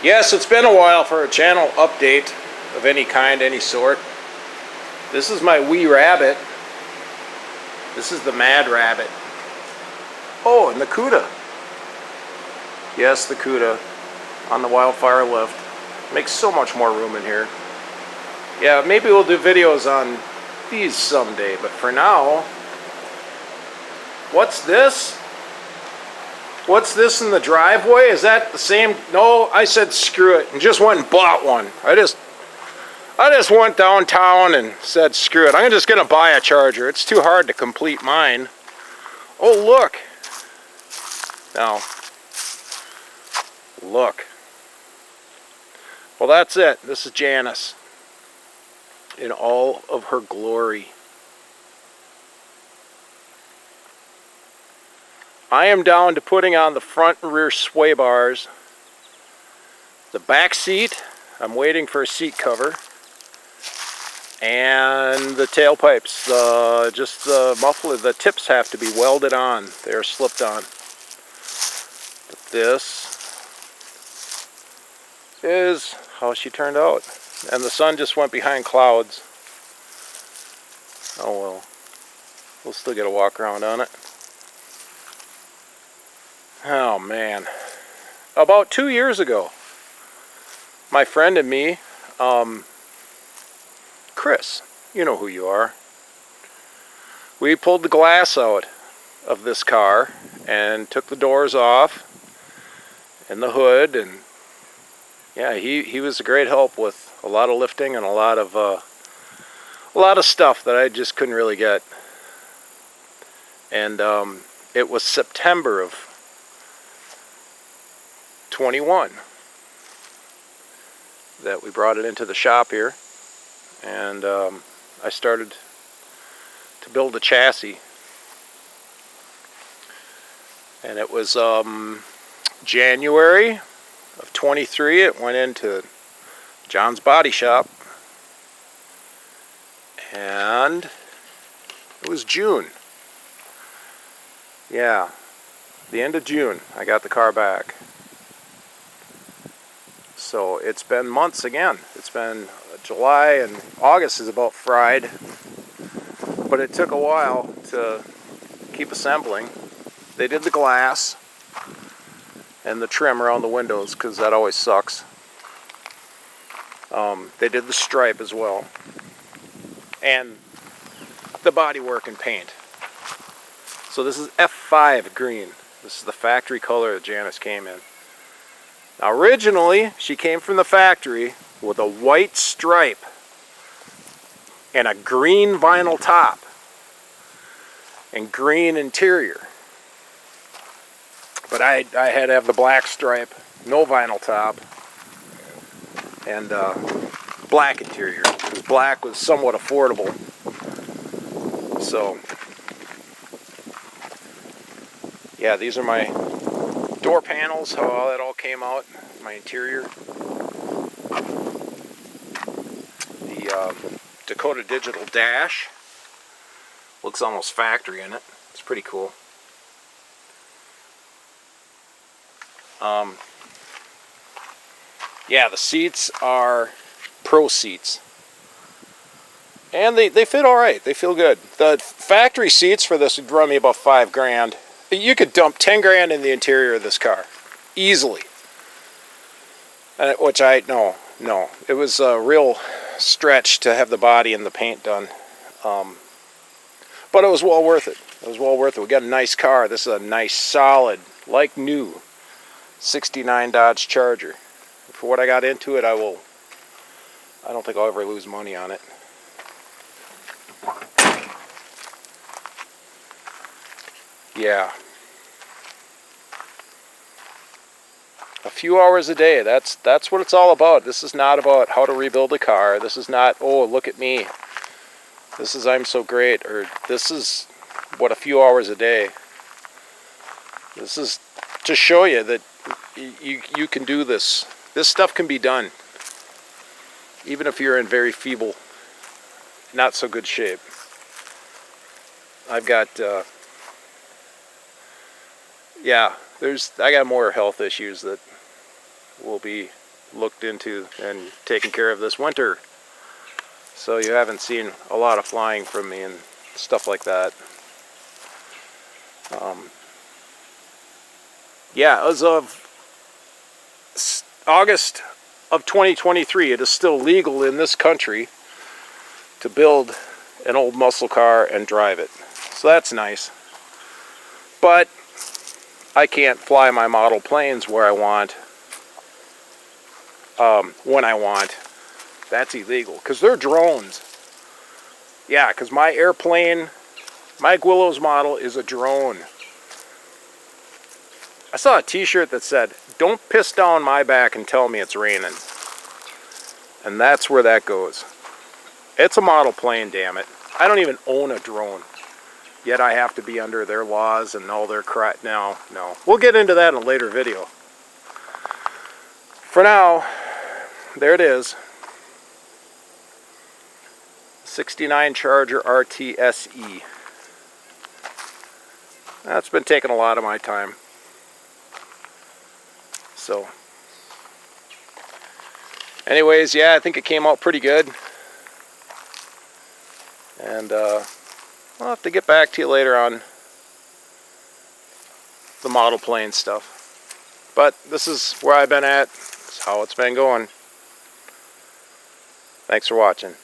Yes, it's been a while for a channel update of any kind, any sort. This is my wee rabbit. This is the mad rabbit. Oh, and the CUDA. Yes, the CUDA on the wildfire lift. Makes so much more room in here. Yeah, maybe we'll do videos on these someday, but for now, what's this? What's this in the driveway? Is that the same? No, I said screw it and just went and bought one. I just went downtown and said screw it. I'm just gonna buy a charger. It's too hard to complete mine. Oh look. Now, look. Well, that's it. This is Janis in all of her glory. I am down to putting on the front and rear sway bars. The back seat, I'm waiting for a seat cover. And the tailpipes, just the muffler, the tips have to be welded on. They are slipped on. But this is how she turned out. And the sun just went behind clouds. Oh well, we'll still get a walk around on it. Oh man, about 2 years ago, my friend and me, Chris, you know who you are, we pulled the glass out of this car and took the doors off and the hood, and yeah, he was a great help with a lot of lifting and a lot of stuff that I just couldn't really get. And it was September of 21 that we brought it into the shop here, and I started to build the chassis, and it was January of 23. It went into John's body shop, and it was June. Yeah, the end of June I got the car back. So it's been months again. It's been July, and August is about fried. But it took a while to keep assembling. They did the glass and the trim around the windows, because that always sucks. They did the stripe as well. And the bodywork and paint. So this is F5 green. This is the factory color that Janis came in. Now originally, she came from the factory with a white stripe and a green vinyl top and green interior. But I had to have the black stripe, no vinyl top, and black interior, because black was somewhat affordable. So, yeah, these are my door panels, how that all came out, my interior. The Dakota Digital dash looks almost factory in it. It's pretty cool. Yeah, the seats are pro seats, and they fit all right. They feel good. The factory seats for this would run me about $5 grand. You could dump 10 grand in the interior of this car easily, which no, it was a real stretch to have the body and the paint done, but it was well worth it. It was well worth it. We got a nice car. This is a nice, solid, like new 69 Dodge Charger. For what I got into it, I don't think I'll ever lose money on it. Yeah. A few hours a day, that's what it's all about. This is not about how to rebuild a car. This is not, oh, look at me. This is, I'm so great. Or this is what a few hours a day. This is to show you that you can do this. This stuff can be done, even if you're in very feeble, not so good shape. I've got, yeah, I got more health issues that will be looked into and taken care of this winter. So you haven't seen a lot of flying from me and stuff like that. Yeah, as of August of 2023, it is still legal in this country to build an old muscle car and drive it. So that's nice. But I can't fly my model planes where I want, when I want. That's illegal, because they're drones. Yeah, because my airplane, my Gwillows model is a drone. I saw a t-shirt that said, "Don't piss down my back and tell me it's raining." And that's where that goes. It's a model plane, damn it. I don't even own a drone. Yet I have to be under their laws and all their crap. No. We'll get into that in a later video. For now, there it is. 69 Charger RTSE. That's been taking a lot of my time. So, anyways, yeah, I think it came out pretty good. And I'll have to get back to you later on the model plane stuff. But this is where I've been at. This is how it's been going. Thanks for watching.